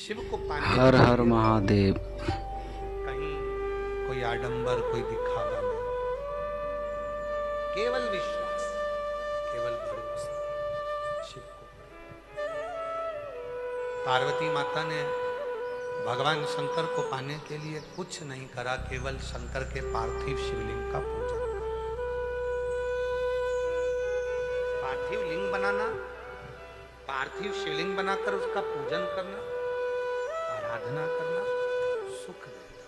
शिव को पाने हर हर महादेव। कहीं कोई आडंबर, कोई दिखावा नहीं, केवल विश्वास, केवल भरोसा शिव को। पार्वती माता ने भगवान शंकर को पाने के लिए कुछ नहीं करा, केवल शंकर के पार्थिव शिवलिंग का पूजन। पार्थिव लिंग बनाना, पार्थिव शिवलिंग बनाकर उसका पूजन करना, आराधना करना सुख देता।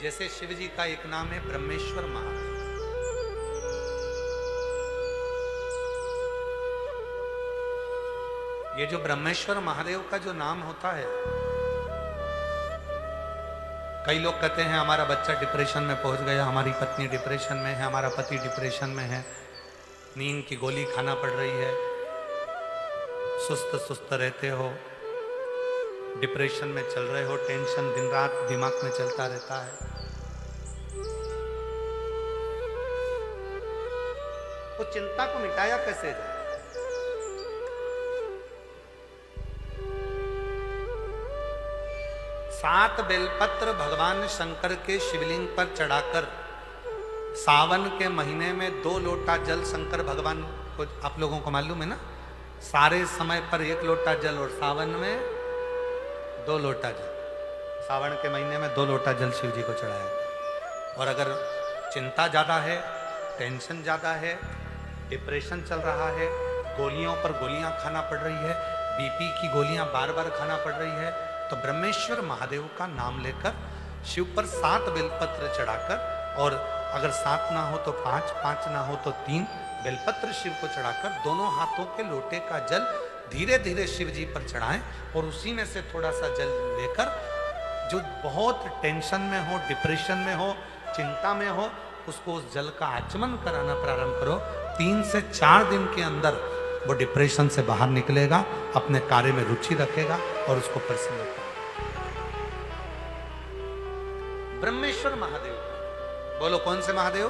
जैसे शिव जी का एक नाम है ब्रह्मेश्वर महादेव। ये जो ब्रह्मेश्वर महादेव का जो नाम होता है, कई लोग कहते हैं हमारा बच्चा डिप्रेशन में पहुंच गया, हमारी पत्नी डिप्रेशन में है, हमारा पति डिप्रेशन में है, नींद की गोली खाना पड़ रही है, सुस्त सुस्त रहते हो, डिप्रेशन में चल रहे हो, टेंशन दिन रात दिमाग में चलता रहता है। तो चिंता को मिटाया कैसे जाए? सात बेलपत्र भगवान शंकर के शिवलिंग पर चढ़ाकर सावन के महीने में 2 लोटा जल शंकर भगवान को, आप लोगों को मालूम है ना, सारे समय पर 1 लोटा जल और सावन में 2 लोटा जल। सावन के महीने में 2 लोटा जल शिव जी को चढ़ाया। और अगर चिंता ज़्यादा है, टेंशन ज़्यादा है, डिप्रेशन चल रहा है, गोलियों पर गोलियां खाना पड़ रही है, बीपी की गोलियां बार बार खाना पड़ रही है, तो ब्रह्मेश्वर महादेव का नाम लेकर शिव पर 7 बेलपत्र चढ़ाकर, और अगर 7 ना हो तो 5, 5 ना हो तो 3 बेलपत्र शिव को चढ़ाकर दोनों हाथों के लोटे का जल धीरे धीरे शिव जी पर चढ़ाएं, और उसी में से थोड़ा सा जल लेकर जो बहुत टेंशन में हो, डिप्रेशन में हो, चिंता में हो, उसको उस जल का आचमन कराना प्रारंभ करो। 3 से 4 दिन के अंदर वो डिप्रेशन से बाहर निकलेगा, अपने कार्य में रुचि रखेगा और उसको प्रसन्न करेगा। ब्रह्मेश्वर महादेव, बोलो कौन से महादेव?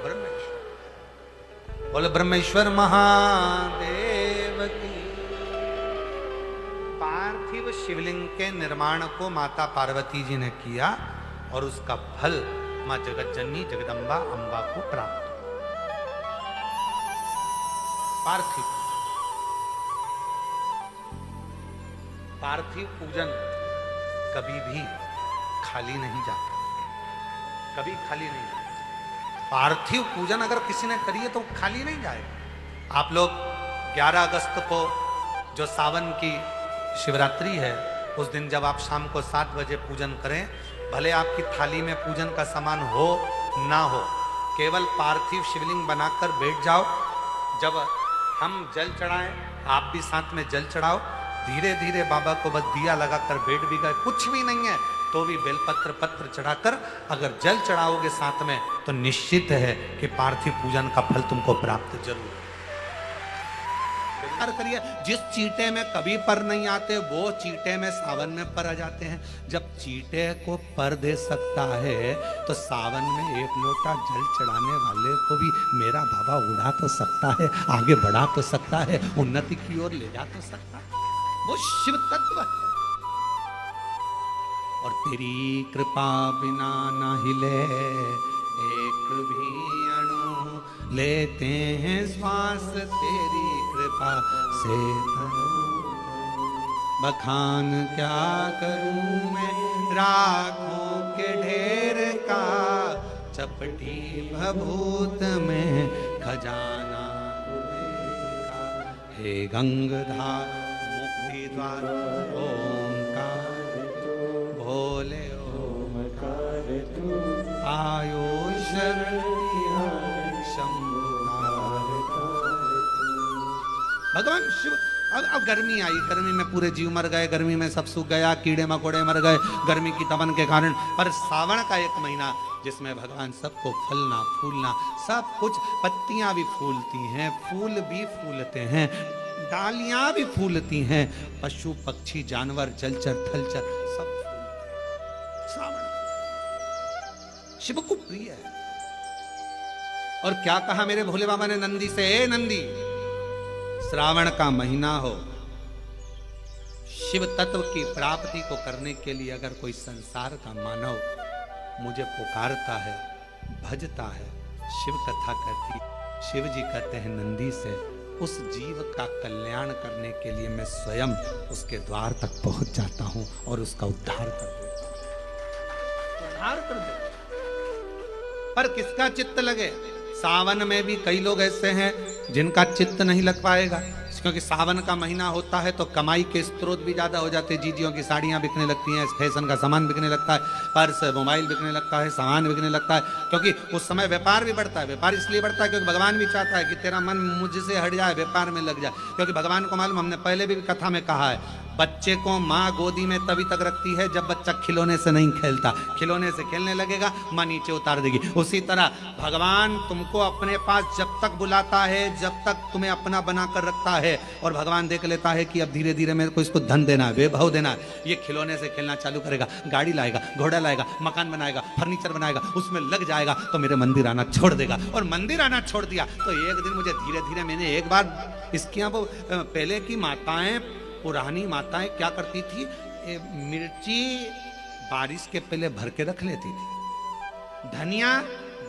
ब्रह्मेश्वर। बोलो ब्रह्मेश्वर महादेव की। पार्थिव शिवलिंग के निर्माण को माता पार्वती जी ने किया और उसका फल मां जगत जननी जगदम्बा अम्बा को प्राप्त हुआ। पार्थिव पार्थिव पूजन कभी भी खाली नहीं जाता, कभी खाली नहीं जाता। पार्थिव पूजन अगर किसी ने करी है तो खाली नहीं जाएगा। आप लोग 11 अगस्त को जो सावन की शिवरात्रि है, उस दिन जब आप शाम को 7 बजे पूजन करें, भले आपकी थाली में पूजन का सामान हो ना हो, केवल पार्थिव शिवलिंग बनाकर बैठ जाओ। जब हम जल चढ़ाएं, आप भी साथ में जल चढ़ाओ, धीरे धीरे बाबा को बस दिया लगाकर बैठ भी गए, कुछ भी नहीं है तो भी बेलपत्र पत्र चढ़ाकर अगर जल चढ़ाओगे साथ में, तो निश्चित है कि पार्थिव पूजन का फल तुमको प्राप्त जरूर करिए। जिस चींटे में कभी पर नहीं आते, वो चींटे में सावन में पर आ जाते हैं। जब चींटे को पर दे सकता है, तो सावन में 1 लोटा जल चढ़ाने वाले को भी मेरा बाबा उड़ा तो सकता है, आगे बढ़ा तो सकता है, उन्नति की ओर ले जा तो सकता है। वो शिव तत्व है। और तेरी कृपा बिना न हिले एक भी अणु, लेते हैं श्वास तेरी कृपा से तनु। बखान क्या करूं मैं राखों के ढेर का, चपटी भभूत में खजाना का। हे गंगाधार मुक्ति द्वार ओंकार, भोले ओंकार तू, आयो शरण भगवान शिव। अब गर्मी आई, गर्मी में पूरे जीव मर गए, गर्मी में सब सूख गया, कीड़े मकोड़े मर गए गर्मी की तमन के कारण। पर सावन का एक महीना जिसमें भगवान सबको फलना फूलना सब कुछ, पत्तियां भी फूलती हैं, फूल भी फूलते हैं, डालियां भी फूलती हैं, पशु पक्षी जानवर जलचर थलचर सब श्रावण शिव को प्रिय है। और क्या कहा मेरे भोले बाबा ने नंदी से, ए नंदी, श्रावण का महीना हो, शिव तत्व की प्राप्ति को करने के लिए अगर कोई संसार का मानव मुझे पुकारता है, भजता है, शिव कथा कहती, शिव जी कहते हैं नंदी से, उस जीव का कल्याण करने के लिए मैं स्वयं उसके द्वार तक पहुंच जाता हूं और उसका उद्धार कर देता हूं, उद्धार कर देता हूं। पर किसका चित्त लगे? सावन में भी कई लोग ऐसे हैं जिनका चित्त नहीं लग पाएगा, क्योंकि सावन का महीना होता है तो कमाई के स्रोत भी ज्यादा हो जाते हैं। जीजियों की साड़ियां बिकने लगती हैं, फैशन का सामान बिकने लगता है, पर्स मोबाइल बिकने लगता है, सामान बिकने लगता है, क्योंकि उस समय व्यापार भी बढ़ता है। व्यापार इसलिए बढ़ता है क्योंकि भगवान भी चाहता है कि तेरा मन मुझसे हट जाए, व्यापार में लग जाए, क्योंकि भगवान को मालूम, हमने पहले भी कथा में कहा है, बच्चे को माँ गोदी में तभी तक रखती है जब बच्चा खिलौने से नहीं खेलता, खिलौने से खेलने लगेगा माँ नीचे उतार देगी। उसी तरह भगवान तुमको अपने पास जब तक बुलाता है, जब तक तुम्हें अपना बनाकर रखता है, और भगवान देख लेता है कि अब धीरे धीरे मेरे को इसको धन देना है, वैभव देना है, ये खिलौने से खेलना चालू करेगा, गाड़ी लाएगा, घोड़ा लाएगा, मकान बनाएगा, फर्नीचर बनाएगा, उसमें लग जाएगा तो मेरे मंदिर आना छोड़ देगा। और मंदिर आना छोड़ दिया तो एक दिन मुझे धीरे धीरे, मैंने एक बार इसके यहाँ पहले की माताएं, पुरानी माताएं क्या करती थी, मिर्ची बारिश के पहले भर के रख लेती थी, धनिया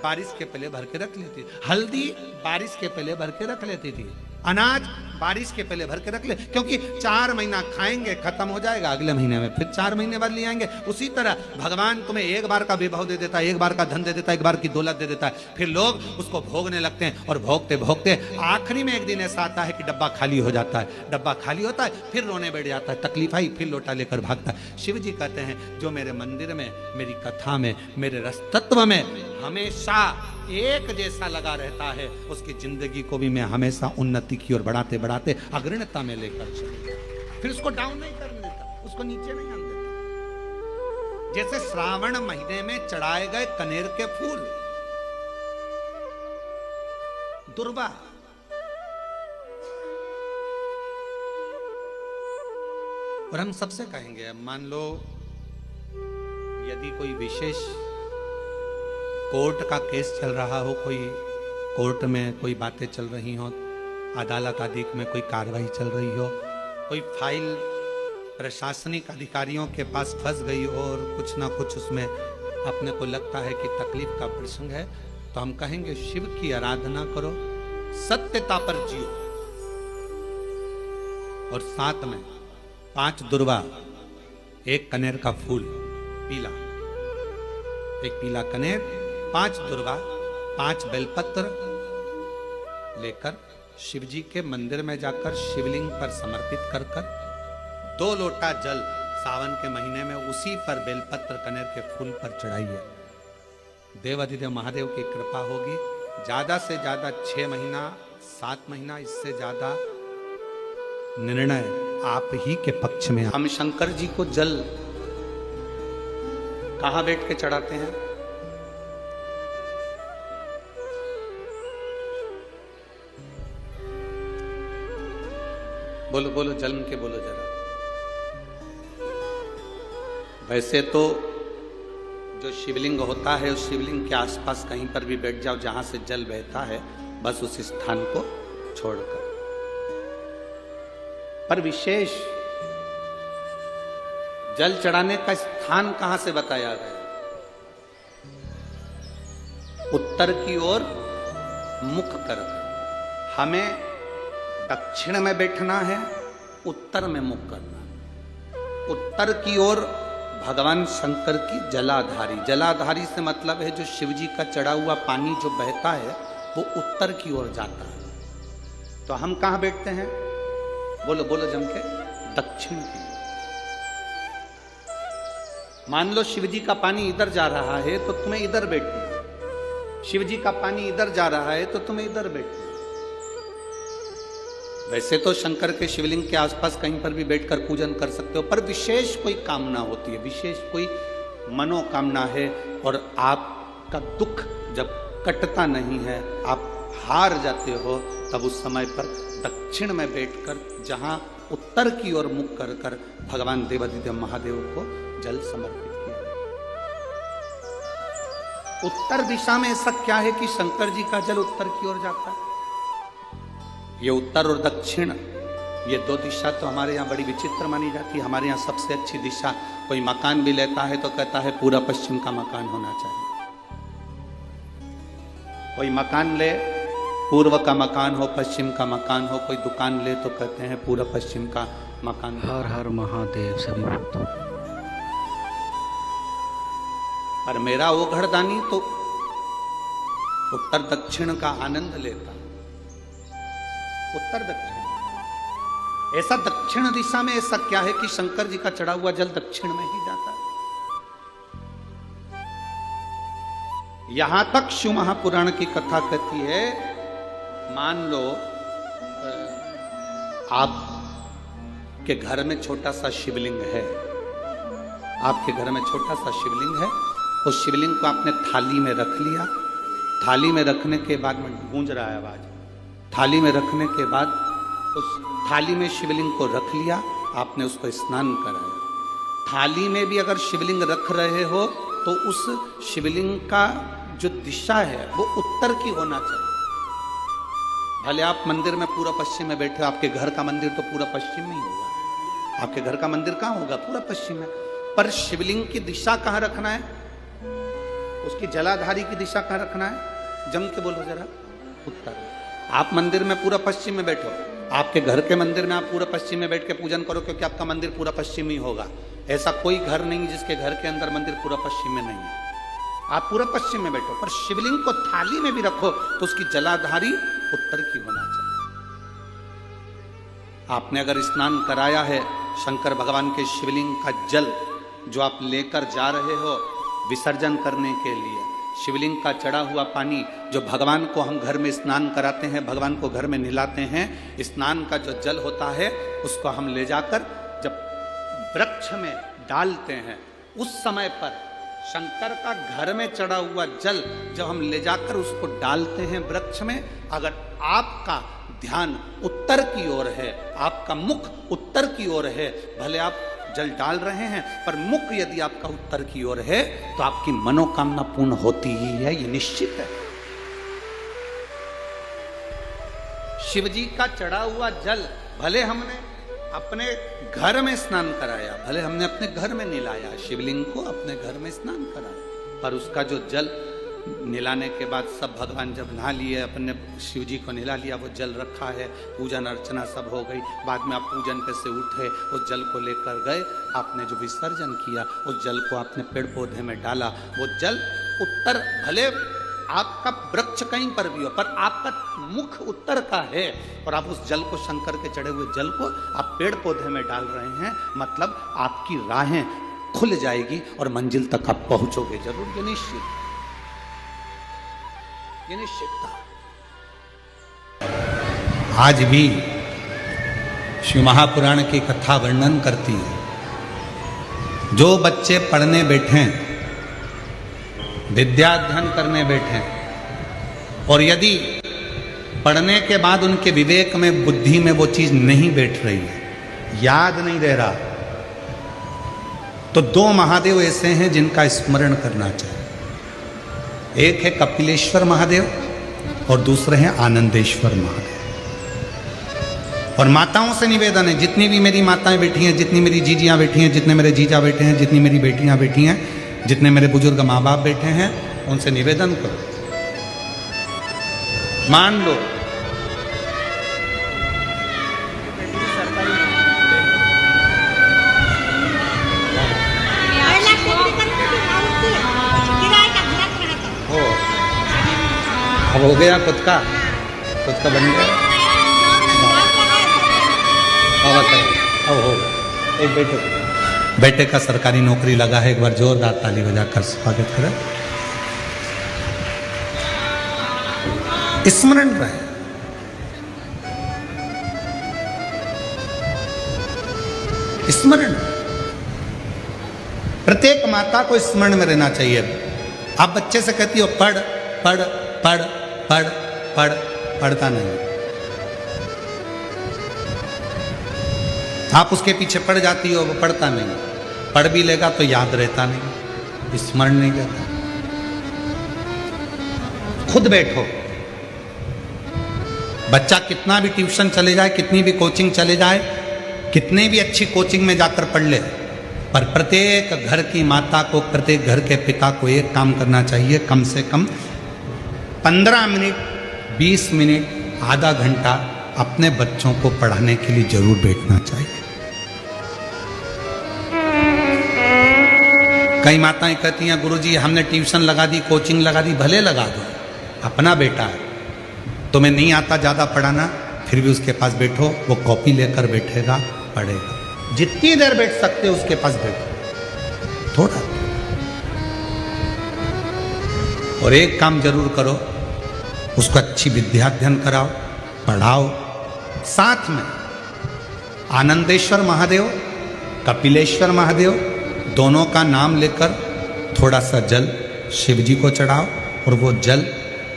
बारिश के पहले भर के रख लेती, हल्दी बारिश के पहले भर के रख लेती थी, अनाज बारिश के पहले भर के रख ले, क्योंकि 4 महीना खाएंगे खत्म हो जाएगा, अगले महीने में फिर 4 महीने बाद ले आएंगे। उसी तरह भगवान तुम्हें एक बार का विभव दे देता है, एक बार का धन दे देता है, एक बार की दौलत दे देता है, फिर लोग उसको भोगने लगते हैं, और भोगते भोगते आखिरी में एक दिन ऐसा आता है कि डब्बा खाली हो जाता है, डब्बा खाली होता है, फिर रोने बैठ जाता है, तकलीफ आई, फिर लोटा लेकर भागता है। शिव जी कहते हैं जो मेरे मंदिर में, मेरी कथा में, मेरे रसतत्व में हमेशा एक जैसा लगा रहता है, उसकी जिंदगी को भी मैं हमेशा उन्नति की ओर बढ़ाते बढ़ाते अग्रणता में लेकर चलूंगा, फिर उसको डाउन नहीं करने देता, उसको नीचे नहीं आने देता। जैसे श्रावण महीने में चढ़ाए गए कनेर के फूल, दुर्वा, और हम सबसे कहेंगे, मान लो यदि कोई विशेष कोर्ट का केस चल रहा हो, कोई कोर्ट में कोई बातें चल रही हो, अदालत आदि में कोई कार्रवाई चल रही हो, कोई फाइल प्रशासनिक अधिकारियों के पास फंस गई हो और कुछ ना कुछ उसमें अपने को लगता है कि तकलीफ का प्रसंग है, तो हम कहेंगे शिव की आराधना करो, सत्यता पर जियो, और साथ में 5 दुर्वा, 1 कनेर का फूल पीला, 1 पीला कनेर, 5 दुर्वा, 5 बेलपत्र लेकर शिव जी के मंदिर में जाकर शिवलिंग पर समर्पित कर 2 लोटा जल सावन के महीने में उसी पर बेलपत्र कनेर के फूल पर चढ़ाइए। देवाधिदेव महादेव की कृपा होगी। ज्यादा से ज्यादा 6 महीना 7 महीना, इससे ज्यादा निर्णय आप ही के पक्ष में। हम शंकर जी को जल कहां बैठ के चढ़ाते हैं? बोलो बोलो, जल के बोलो जरा। वैसे तो जो शिवलिंग होता है उस शिवलिंग के आसपास कहीं पर भी बैठ जाओ जहां से जल बहता है, बस उस स्थान को छोड़कर। पर विशेष जल चढ़ाने का स्थान कहां से बताया गया? उत्तर की ओर मुख कर। हमें दक्षिण में बैठना है, उत्तर में मुख करना। उत्तर की ओर भगवान शंकर की जलाधारी, जलाधारी से मतलब है जो शिव जी का चढ़ा हुआ पानी जो बहता है वो उत्तर की ओर जाता है। तो हम कहां बैठते हैं? बोलो बोलो जम के, दक्षिण की। मान लो शिव जी का पानी इधर जा रहा है तो तुम्हें इधर बैठना है, शिव जी का पानी इधर जा रहा है तो तुम्हें इधर बैठना है। वैसे तो शंकर के शिवलिंग के आसपास कहीं पर भी बैठकर पूजन कर सकते हो, पर विशेष कोई कामना होती है, विशेष कोई मनोकामना है, और आपका दुख जब कटता नहीं है, आप हार जाते हो, तब उस समय पर दक्षिण में बैठकर जहां उत्तर की ओर मुख कर कर भगवान देवादिदेव महादेव को जल समर्पित किया। उत्तर दिशा में ऐसा क्या है कि शंकर जी का जल उत्तर की ओर जाता है। ये उत्तर और दक्षिण, ये दो दिशा तो हमारे यहाँ बड़ी विचित्र मानी जाती है। हमारे यहाँ सबसे अच्छी दिशा, कोई मकान भी लेता है तो कहता है पूरा पश्चिम का मकान होना चाहिए। कोई मकान ले, पूर्व का मकान हो, पश्चिम का मकान हो। कोई दुकान ले तो कहते हैं पूरा पश्चिम का मकान। हर हर महादेव सभी भक्तों। पर मेरा वो घरदानी तो उत्तर दक्षिण का आनंद लेता। उत्तर दक्षिण, ऐसा दक्षिण दिशा में ऐसा क्या है कि शंकर जी का चढ़ा हुआ जल दक्षिण में ही जाता है। यहां तक शिव महापुराण की कथा कहती है, मान लो आपके घर में छोटा सा शिवलिंग है, आपके घर में छोटा सा शिवलिंग है, उस शिवलिंग को आपने थाली में रख लिया। थाली में रखने के बाद में गूंज रहा है आवाज, थाली में रखने के बाद उस थाली में शिवलिंग को रख लिया, आपने उसको स्नान कराया। थाली में भी अगर शिवलिंग रख रहे हो तो उस शिवलिंग का जो दिशा है वो उत्तर की होना चाहिए। भले आप मंदिर में पूरा पश्चिम में बैठे हो, आपके घर का मंदिर तो पूरा पश्चिम में ही होगा। आपके घर का मंदिर कहाँ होगा? पूरा पश्चिम में। पर शिवलिंग की दिशा कहाँ रखना है, उसकी जलाधारी की दिशा कहाँ रखना है? जम के बोलो जरा। उत्तर। आप मंदिर में पूरा पश्चिम में बैठो, आपके घर के मंदिर में आप पूरा पश्चिम में बैठ के पूजन करो, क्योंकि आपका मंदिर पूरा पश्चिमी होगा। ऐसा कोई घर नहीं जिसके घर के अंदर मंदिर पूरा पश्चिम में नहीं है। आप पूरा पश्चिम में बैठो, पर शिवलिंग को थाली में भी रखो तो उसकी जलाधारी उत्तर की होना चाहिए। आपने अगर स्नान कराया है शंकर भगवान के शिवलिंग का जल जो आप लेकर जा रहे हो विसर्जन करने के लिए, शिवलिंग का चढ़ा हुआ पानी जो भगवान को हम घर में स्नान कराते हैं, भगवान को घर में नहलाते हैं, स्नान का जो जल होता है उसको हम ले जाकर जब वृक्ष में डालते हैं, उस समय पर शंकर का घर में चढ़ा हुआ जल जब हम ले जाकर उसको डालते हैं वृक्ष में, अगर आपका ध्यान उत्तर की ओर है, आपका मुख उत्तर की ओर है, भले आप जल डाल रहे हैं पर मुख यदि आपका उत्तर की ओर है तो आपकी मनोकामना पूर्ण होती ही है, ये निश्चित है। शिव जी का चढ़ा हुआ जल भले हमने अपने घर में स्नान कराया, भले हमने अपने घर में नहलाया, शिवलिंग को अपने घर में स्नान कराया, पर उसका जो जल नहलाने के बाद सब भगवान जब नहा लिए, अपने शिव जी को नहला लिया, वो जल रखा है, पूजन अर्चना सब हो गई, बाद में आप पूजन पे से उठे, उस जल को लेकर गए, आपने जो विसर्जन किया उस जल को आपने पेड़ पौधे में डाला, वो जल उत्तर, भले आपका वृक्ष कहीं पर भी हो पर आपका मुख उत्तर का है, और आप उस जल को, शंकर के चढ़े हुए जल को आप पेड़ पौधे में डाल रहे हैं, मतलब आपकी राहें खुल जाएगी और मंजिल तक आप पहुंचोगे जरूर, ये निश्चित, ये निश्चित था। आज भी शिव महापुराण की कथा वर्णन करती है, जो बच्चे पढ़ने बैठे, विद्याध्ययन करने बैठे, और यदि पढ़ने के बाद उनके विवेक में, बुद्धि में वो चीज नहीं बैठ रही है, याद नहीं रह रहा, तो दो महादेव ऐसे हैं जिनका स्मरण करना चाहिए। एक है कपिलेश्वर महादेव और दूसरे हैं आनंदेश्वर महादेव। और माताओं से निवेदन है, जितनी भी मेरी माताएं बैठी हैं, जितनी मेरी जीजियां बैठी हैं, जितने मेरे जीजा बैठे हैं, जितनी मेरी बेटियां बैठी हैं, जितने मेरे बुजुर्ग माँ बाप बैठे हैं, उनसे निवेदन करो, मान लो अब हो गया, खुद का बन गया, अब हो एक बेटे का सरकारी नौकरी लगा है, एक बार जोरदार ताली बजाकर स्वागत करें। स्मरण रहे, स्मरण, प्रत्येक माता को स्मरण में रहना चाहिए। आप बच्चे से कहती हो पढ़ पढ़ पढ़ पढ़, पढ़ता नहीं। आप उसके पीछे पड़ जाती हो, वो पढ़ता नहीं, पढ़ भी लेगा तो याद रहता नहीं, स्मरण नहीं रहता। खुद बैठो। बच्चा कितना भी ट्यूशन चले जाए, कितनी भी कोचिंग चले जाए, कितने भी अच्छी कोचिंग में जाकर पढ़ ले, पर प्रत्येक घर की माता को, प्रत्येक घर के पिता को एक काम करना चाहिए, कम से कम 15 मिनट, 20 मिनट, आधा घंटा अपने बच्चों को पढ़ाने के लिए जरूर बैठना चाहिए। कई माताएं कहती हैं गुरुजी हमने ट्यूशन लगा दी, कोचिंग लगा दी, भले लगा दो, अपना बेटा है, तुम्हें नहीं आता ज़्यादा पढ़ाना, फिर भी उसके पास बैठो, वो कॉपी लेकर बैठेगा, पढ़ेगा। जितनी देर बैठ सकते हो उसके पास बैठो थोड़ा। और एक काम जरूर करो, उसको अच्छी विद्या अध्ययन कराओ, पढ़ाओ। साथ में आनंदेश्वर महादेव, कपिलेश्वर महादेव, दोनों का नाम लेकर थोड़ा सा जल शिव जी को चढ़ाओ, और वो जल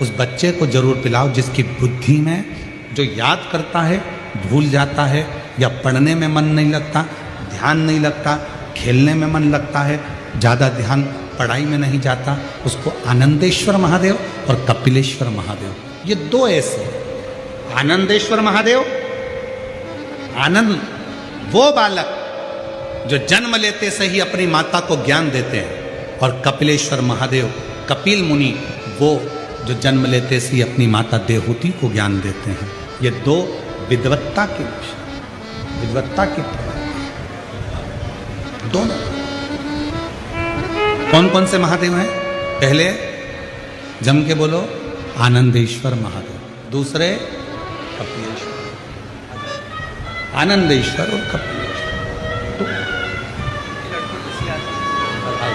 उस बच्चे को जरूर पिलाओ जिसकी बुद्धि में, जो याद करता है भूल जाता है, या पढ़ने में मन नहीं लगता, ध्यान नहीं लगता, खेलने में मन लगता है, ज़्यादा ध्यान पढ़ाई में नहीं जाता, उसको आनंदेश्वर महादेव और कपिलेश्वर महादेव, ये दो ऐसे। आनंदेश्वर महादेव, आनंद वो बालक जो जन्म लेते से ही अपनी माता को ज्ञान देते हैं, और कपिलेश्वर महादेव, कपिल मुनि, वो जो जन्म लेते से ही अपनी माता देवहूति को ज्ञान देते हैं। ये दो विद्वत्ता के विषय, विद्वत्ता की दोनों। कौन कौन से महादेव हैं? पहले जम के बोलो, आनंदेश्वर महादेव, दूसरे कपिलेश्वर, आनंदेश्वर और कपिलेश्वर।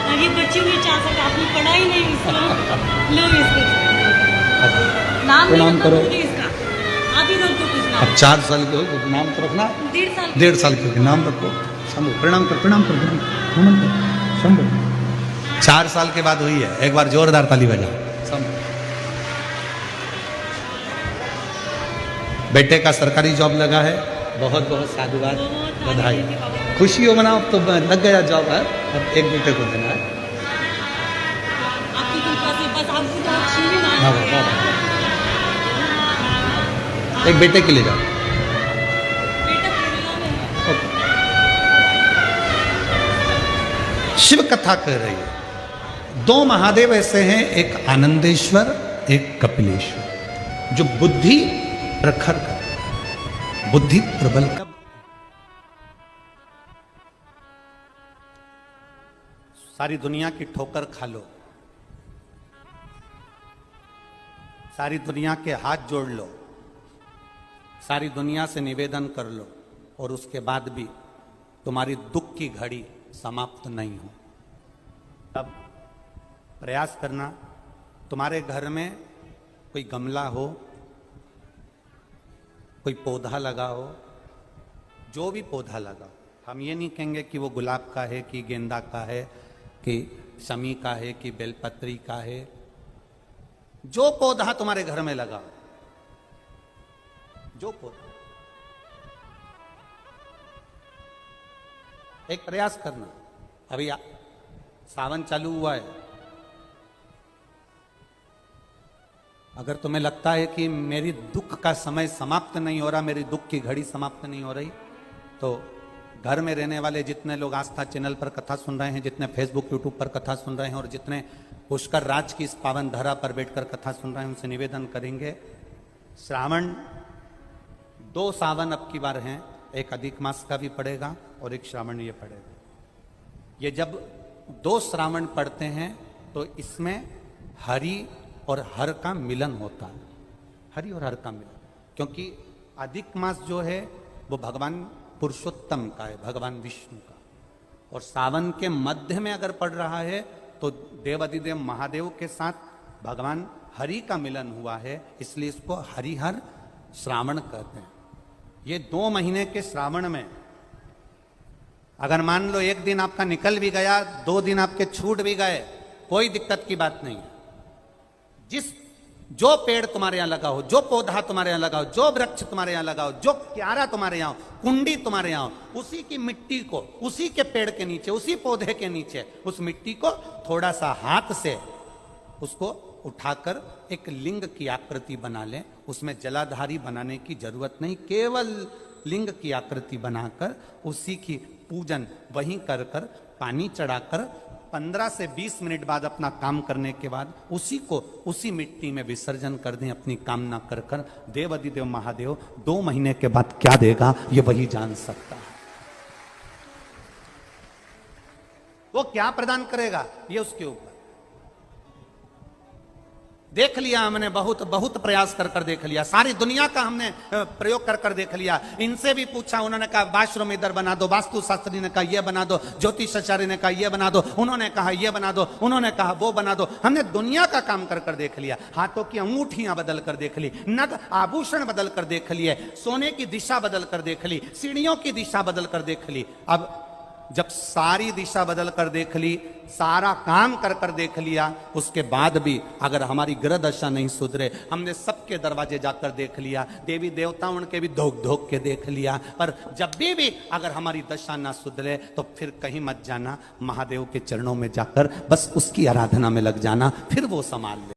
तो ये बच्चे नहीं चाह सकते, आपने पढ़ा ही नहीं इसको, लो इसको नाम प्रणाम करो। इसका आप ही रख दो कुछ नाम। अब 4 साल के हो तो नाम तो रखना, 1.5 साल के नाम रखो। शंभु, प्रणाम कर, प्रणाम कर, नमन कर, शंभु। 4 साल के बाद हुई है, एक बार जोरदार ताली बजाओ। बेटे का सरकारी जॉब लगा है, बहुत बहुत साधुवाद, बधाई, खुशी हो मनाओ। तो लग गया जॉब है, अब एक बेटे को देना है। आपकी कृपा से बस आपको तो अच्छी भी ना हाँ, हाँ, हाँ। एक बेटे के लिए जाओ। बेटा पूरा में शिव कथा कह रही है। 2 महादेव ऐसे हैं, एक आनंदेश्वर, एक कपिलेश्वर, जो बुद्धि प्रखर कर, बुद्धि प्रबल कर। सारी दुनिया की ठोकर खा लो, सारी दुनिया के हाथ जोड़ लो, सारी दुनिया से निवेदन कर लो, और उसके बाद भी तुम्हारी दुख की घड़ी समाप्त नहीं हो। अब प्रयास करना, तुम्हारे घर में कोई गमला हो, कोई पौधा लगा हो, जो भी पौधा लगा, हम ये नहीं कहेंगे कि वो गुलाब का है, कि गेंदा का है, कि शमी का है, कि बेलपत्री का है। जो पौधा तुम्हारे घर में लगा, जो पौधा, एक प्रयास करना। अभी सावन चालू हुआ है, अगर तुम्हें लगता है कि मेरी दुख का समय समाप्त नहीं हो रहा, मेरी दुख की घड़ी समाप्त नहीं हो रही, तो घर में रहने वाले जितने लोग आस्था चैनल पर कथा सुन रहे हैं, जितने फेसबुक यूट्यूब पर कथा सुन रहे हैं, और जितने पुष्कर राज की इस पावन धरा पर बैठकर कथा सुन रहे हैं, उनसे निवेदन करेंगे, श्रावण 2 सावन अब की बार हैं, एक अधिक मास का भी पड़ेगा और एक श्रावण ये पड़ेगा। ये जब 2 श्रावण पड़ते हैं तो इसमें हरि और हर का मिलन होता है, हरि और हर का मिलन, क्योंकि अधिक मास जो है वो भगवान पुरुषोत्तम का है, भगवान विष्णु का, और सावन के मध्य में अगर पड़ रहा है तो देवाधिदेव महादेव के साथ भगवान हरि का मिलन हुआ है, इसलिए इसको हरिहर श्रावण कहते हैं। ये 2 महीने के श्रावण में अगर मान लो एक दिन आपका निकल भी गया, 2 दिन आपके छूट भी गए, कोई दिक्कत की बात नहीं है। जिस जो पेड़ तुम्हारे यहां लगा हो, जो पौधा तुम्हारे यहां लगा हो, जो वृक्ष तुम्हारे यहां लगा हो, जो क्यारा तुम्हारे यहां हो, कुंडी तुम्हारे यहां हो, उसी की मिट्टी को, उसी के पेड़ के नीचे, उसी पौधे के नीचे, उस मिट्टी को थोड़ा सा हाथ से उसको उठाकर एक लिंग की आकृति बना लें। उसमें जलाधारी बनाने की जरूरत नहीं, केवल लिंग की आकृति बनाकर उसी की पूजन वहीं कर कर पानी चढ़ाकर 15 से 20 मिनट बाद अपना काम करने के बाद उसी को उसी मिट्टी में विसर्जन कर दें, अपनी कामना कर कर। देव अधिदेव महादेव 2 महीने के बाद क्या देगा ये वही जान सकता है। वो क्या प्रदान करेगा ये उसके ऊपर। देख लिया हमने, बहुत बहुत प्रयास कर कर देख लिया, सारी दुनिया का हमने प्रयोग कर कर देख लिया। इनसे भी पूछा, उन्होंने कहा वाशरूम इधर बना दो, वास्तु शास्त्री ने कहा ये बना दो, ज्योतिषाचार्य ने कहा ये बना दो, उन्होंने कहा ये बना दो, उन्होंने कहा वो बना दो। हमने दुनिया का काम कर कर देख लिया, हाथों की अंगूठियां बदल कर देख ली, नग आभूषण बदल कर देख लिए, सोने की दिशा बदल कर देख ली, सीढ़ियों की दिशा बदल कर देख ली। अब जब सारी दिशा बदल कर देख ली, सारा काम कर कर देख लिया, उसके बाद भी अगर हमारी ग्रह दशा नहीं सुधरे, हमने सबके दरवाजे जाकर देख लिया, देवी देवता उनके भी धोख धोख के देख लिया, पर जब भी अगर हमारी दशा ना सुधरे तो फिर कहीं मत जाना, महादेव के चरणों में जाकर बस उसकी आराधना में लग जाना, फिर वो संभाल ले।